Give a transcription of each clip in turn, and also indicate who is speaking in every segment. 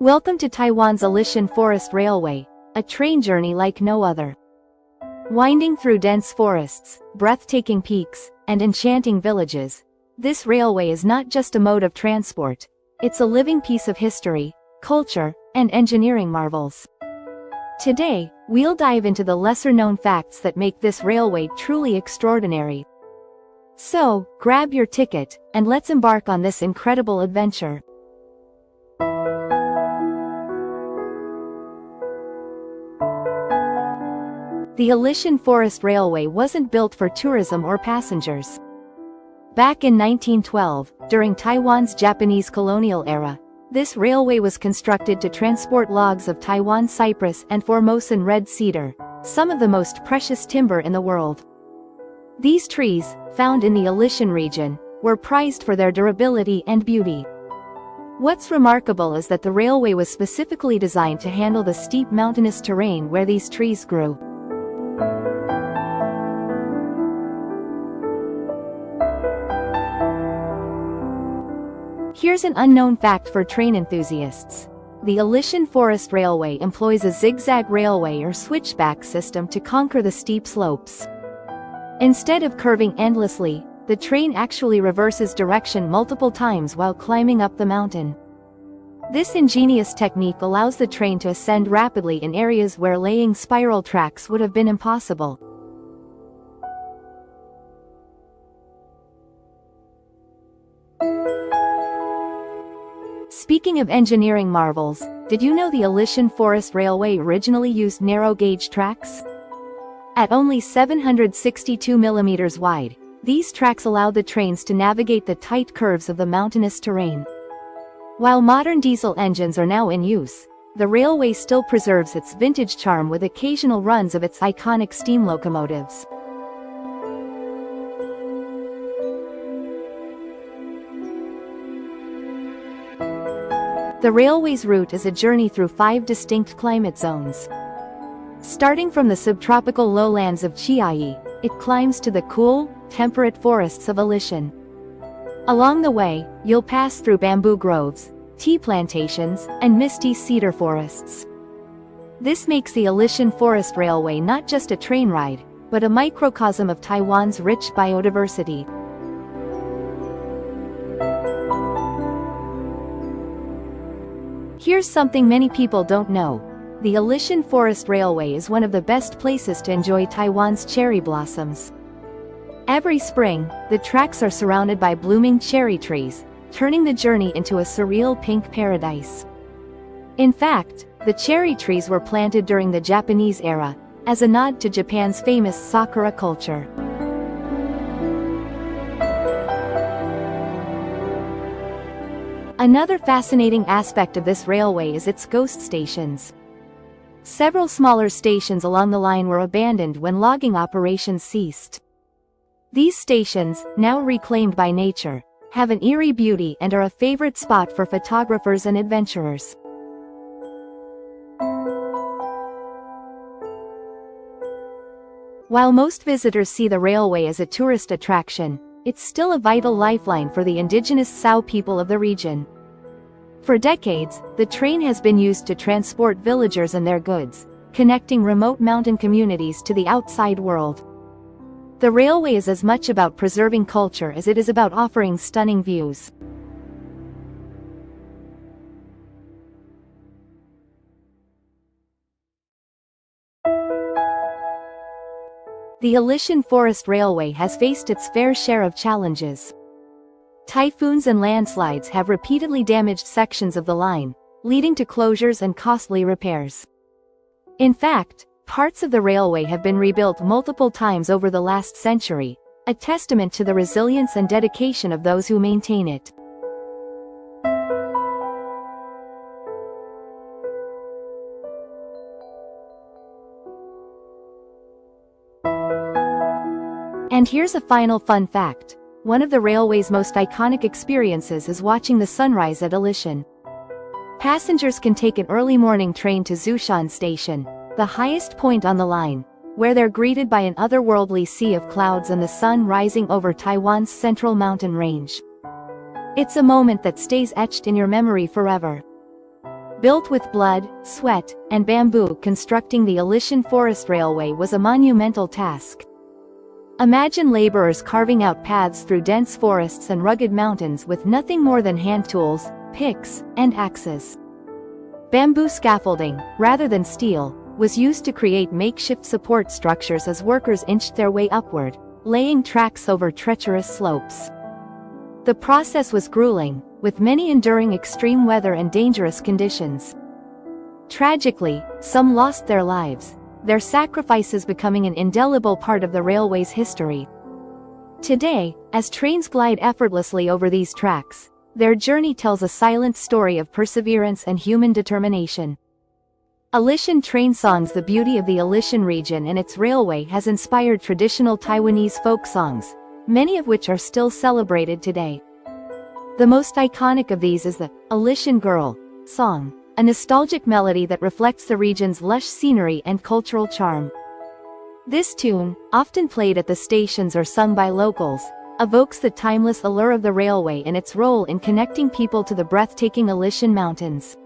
Speaker 1: Welcome to Taiwan's Alishan Forest Railway, a train journey like no other. Winding through dense forests, breathtaking peaks, and enchanting villages, this railway is not just a mode of transport, it's a living piece of history, culture, and engineering marvels. Today, we'll dive into the lesser-known facts that make this railway truly extraordinary. So, grab your ticket, and let's embark on this incredible adventure. The Alishan Forest Railway wasn't built for tourism or passengers. Back in 1912, during Taiwan's Japanese colonial era, this railway was constructed to transport logs of Taiwan cypress and Formosan red cedar, some of the most precious timber in the world. These trees, found in the Alishan region, were prized for their durability and beauty. What's remarkable is that the railway was specifically designed to handle the steep mountainous terrain where these trees grew. Here's an unknown fact for train enthusiasts. The Alishan Forest Railway employs a zigzag railway or switchback system to conquer the steep slopes. Instead of curving endlessly, the train actually reverses direction multiple times while climbing up the mountain. This ingenious technique allows the train to ascend rapidly in areas where laying spiral tracks would have been impossible. Speaking of engineering marvels, did you know the Alishan Forest Railway originally used narrow-gauge tracks? At only 762 millimeters wide, these tracks allowed the trains to navigate the tight curves of the mountainous terrain. While modern diesel engines are now in use, the railway still preserves its vintage charm with occasional runs of its iconic steam locomotives. The railway's route is a journey through 5 distinct climate zones. Starting from the subtropical lowlands of Chiayi, it climbs to the cool, temperate forests of Alishan. Along the way, you'll pass through bamboo groves, tea plantations, and misty cedar forests. This makes the Alishan Forest Railway not just a train ride, but a microcosm of Taiwan's rich biodiversity. Here's something many people don't know. The Alishan Forest Railway is one of the best places to enjoy Taiwan's cherry blossoms. Every spring, the tracks are surrounded by blooming cherry trees, turning the journey into a surreal pink paradise. In fact, the cherry trees were planted during the Japanese era, as a nod to Japan's famous sakura culture. Another fascinating aspect of this railway is its ghost stations. Several smaller stations along the line were abandoned when logging operations ceased. These stations, now reclaimed by nature, have an eerie beauty and are a favorite spot for photographers and adventurers. While most visitors see the railway as a tourist attraction, it's still a vital lifeline for the indigenous Sao people of the region. For decades, the train has been used to transport villagers and their goods, connecting remote mountain communities to the outside world. The railway is as much about preserving culture as it is about offering stunning views. The Alishan Forest Railway has faced its fair share of challenges. Typhoons and landslides have repeatedly damaged sections of the line, leading to closures and costly repairs. In fact, parts of the railway have been rebuilt multiple times over the last century, a testament to the resilience and dedication of those who maintain it. And here's a final fun fact. One of the railway's most iconic experiences is watching the sunrise at Alishan. Passengers can take an early morning train to Zushan Station, the highest point on the line, where they're greeted by an otherworldly sea of clouds and the sun rising over Taiwan's central mountain range. It's a moment that stays etched in your memory forever. Built with blood, sweat, and bamboo, constructing the Alishan Forest Railway was a monumental task. Imagine laborers carving out paths through dense forests and rugged mountains with nothing more than hand tools, picks, and axes. Bamboo scaffolding, rather than steel, was used to create makeshift support structures as workers inched their way upward, laying tracks over treacherous slopes. The process was grueling, with many enduring extreme weather and dangerous conditions. Tragically, some lost their lives, their sacrifices becoming an indelible part of the railway's history. Today, as trains glide effortlessly over these tracks, their journey tells a silent story of perseverance and human determination. Alishan train songs. The beauty of the Alishan region and its railway has inspired traditional Taiwanese folk songs, many of which are still celebrated today. The most iconic of these is the Alishan Girl song, a nostalgic melody that reflects the region's lush scenery and cultural charm. This tune, often played at the stations or sung by locals, evokes the timeless allure of the railway and its role in connecting people to the breathtaking Alishan Mountains.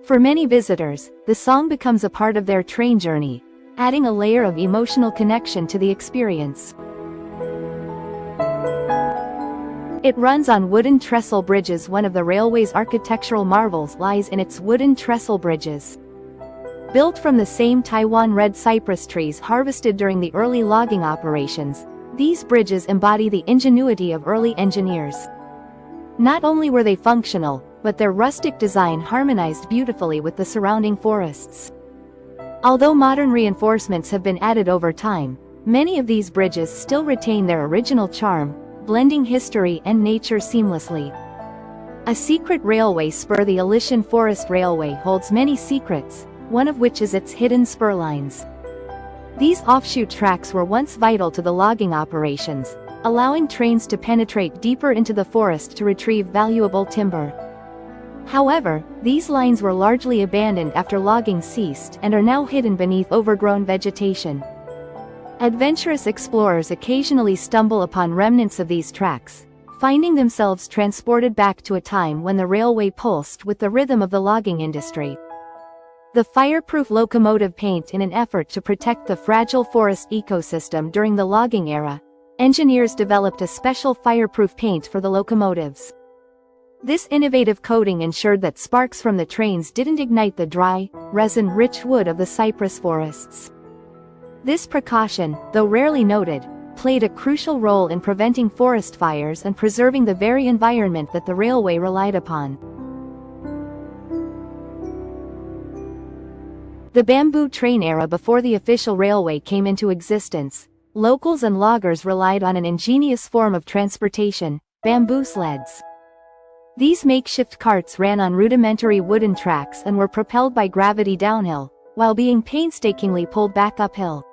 Speaker 1: For many visitors, the song becomes a part of their train journey, adding a layer of emotional connection to the experience. It runs on wooden trestle bridges. One of the railway's architectural marvels lies in its wooden trestle bridges. Built from the same Taiwan red cypress trees harvested during the early logging operations, these bridges embody the ingenuity of early engineers. Not only were they functional, but their rustic design harmonized beautifully with the surrounding forests. Although modern reinforcements have been added over time, many of these bridges still retain their original charm, blending history and nature seamlessly. A secret railway spur, the Alishan Forest Railway, holds many secrets, one of which is its hidden spur lines. These offshoot tracks were once vital to the logging operations, allowing trains to penetrate deeper into the forest to retrieve valuable timber. However, these lines were largely abandoned after logging ceased and are now hidden beneath overgrown vegetation. Adventurous explorers occasionally stumble upon remnants of these tracks, finding themselves transported back to a time when the railway pulsed with the rhythm of the logging industry. The fireproof locomotive paint. In an effort to protect the fragile forest ecosystem during the logging era, engineers developed a special fireproof paint for the locomotives. This innovative coating ensured that sparks from the trains didn't ignite the dry, resin-rich wood of the cypress forests. This precaution, though rarely noted, played a crucial role in preventing forest fires and preserving the very environment that the railway relied upon. The bamboo train era. Before the official railway came into existence, locals and loggers relied on an ingenious form of transportation, bamboo sleds. These makeshift carts ran on rudimentary wooden tracks and were propelled by gravity downhill, while being painstakingly pulled back uphill.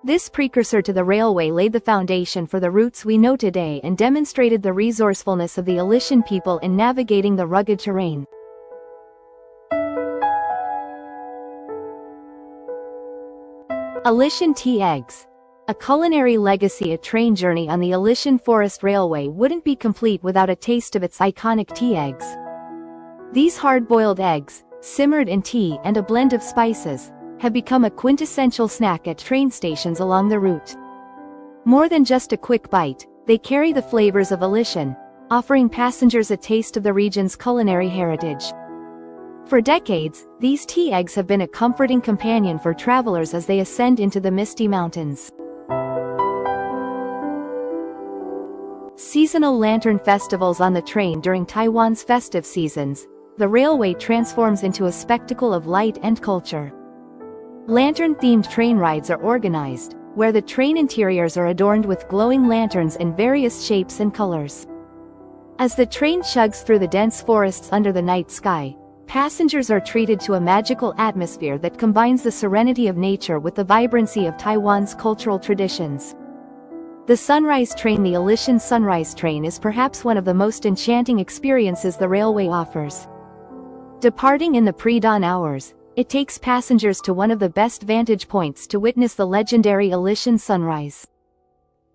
Speaker 1: This precursor to the railway laid the foundation for the routes we know today and demonstrated the resourcefulness of the Alishan people in navigating the rugged terrain. Alishan tea eggs. A culinary legacy. A train journey on the Alishan Forest Railway wouldn't be complete without a taste of its iconic tea eggs. These hard-boiled eggs, simmered in tea and a blend of spices, have become a quintessential snack at train stations along the route. More than just a quick bite, they carry the flavors of Alishan, offering passengers a taste of the region's culinary heritage. For decades, these tea eggs have been a comforting companion for travelers as they ascend into the misty mountains. Seasonal lantern festivals. On the train during Taiwan's festive seasons, the railway transforms into a spectacle of light and culture. Lantern-themed train rides are organized, where the train interiors are adorned with glowing lanterns in various shapes and colors. As the train chugs through the dense forests under the night sky, passengers are treated to a magical atmosphere that combines the serenity of nature with the vibrancy of Taiwan's cultural traditions. The sunrise train. The Alishan Sunrise Train is perhaps one of the most enchanting experiences the railway offers. Departing in the pre-dawn hours, it takes passengers to one of the best vantage points to witness the legendary Alishan sunrise.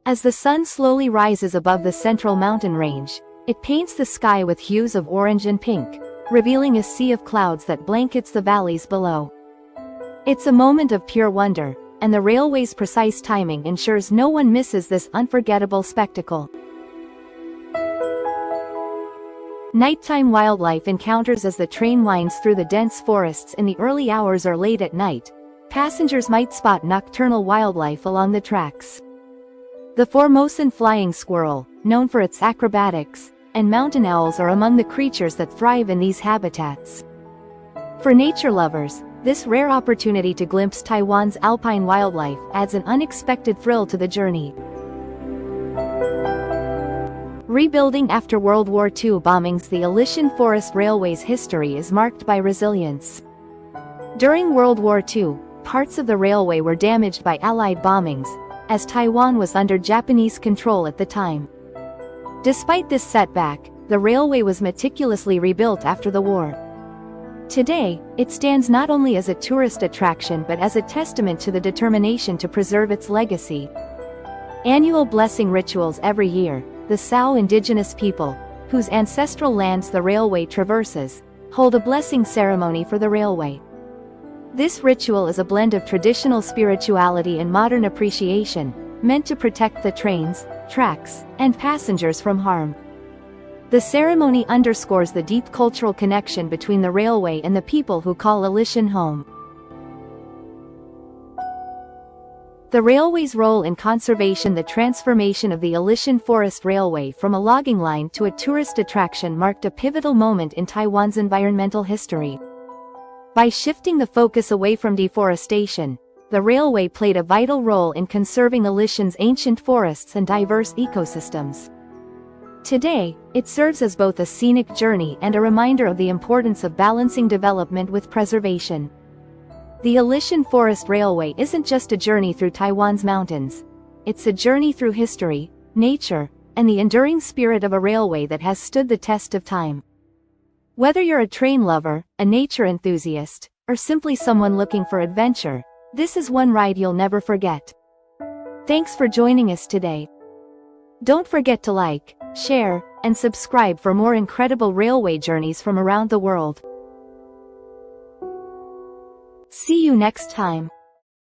Speaker 1: As the sun slowly rises above the central mountain range, it paints the sky with hues of orange and pink, revealing a sea of clouds that blankets the valleys below. It's a moment of pure wonder, and the railway's precise timing ensures no one misses this unforgettable spectacle. Nighttime wildlife encounters. As the train winds through the dense forests in the early hours or late at night, passengers might spot nocturnal wildlife along the tracks. The Formosan flying squirrel, known for its acrobatics, and mountain owls are among the creatures that thrive in these habitats. For nature lovers, this rare opportunity to glimpse Taiwan's alpine wildlife adds an unexpected thrill to the journey. Rebuilding after World War II bombings. The Alishan Forest Railway's history is marked by resilience. During World War II, parts of the railway were damaged by Allied bombings, as Taiwan was under Japanese control at the time. Despite this setback, the railway was meticulously rebuilt after the war. Today, it stands not only as a tourist attraction but as a testament to the determination to preserve its legacy. Annual blessing rituals. Every year, the Sao indigenous people, whose ancestral lands the railway traverses, hold a blessing ceremony for the railway. This ritual is a blend of traditional spirituality and modern appreciation, meant to protect the trains, tracks, and passengers from harm. The ceremony underscores the deep cultural connection between the railway and the people who call Alishan home. The railway's role in conservation. The transformation of the Alishan Forest Railway from a logging line to a tourist attraction marked a pivotal moment in Taiwan's environmental history. By shifting the focus away from deforestation, the railway played a vital role in conserving Alishan's ancient forests and diverse ecosystems. Today, it serves as both a scenic journey and a reminder of the importance of balancing development with preservation. The Alishan Forest Railway isn't just a journey through Taiwan's mountains. It's a journey through history, nature, and the enduring spirit of a railway that has stood the test of time. Whether you're a train lover, a nature enthusiast, or simply someone looking for adventure, this is one ride you'll never forget. Thanks for joining us today. Don't forget to like, share, and subscribe for more incredible railway journeys from around the world. See you next time.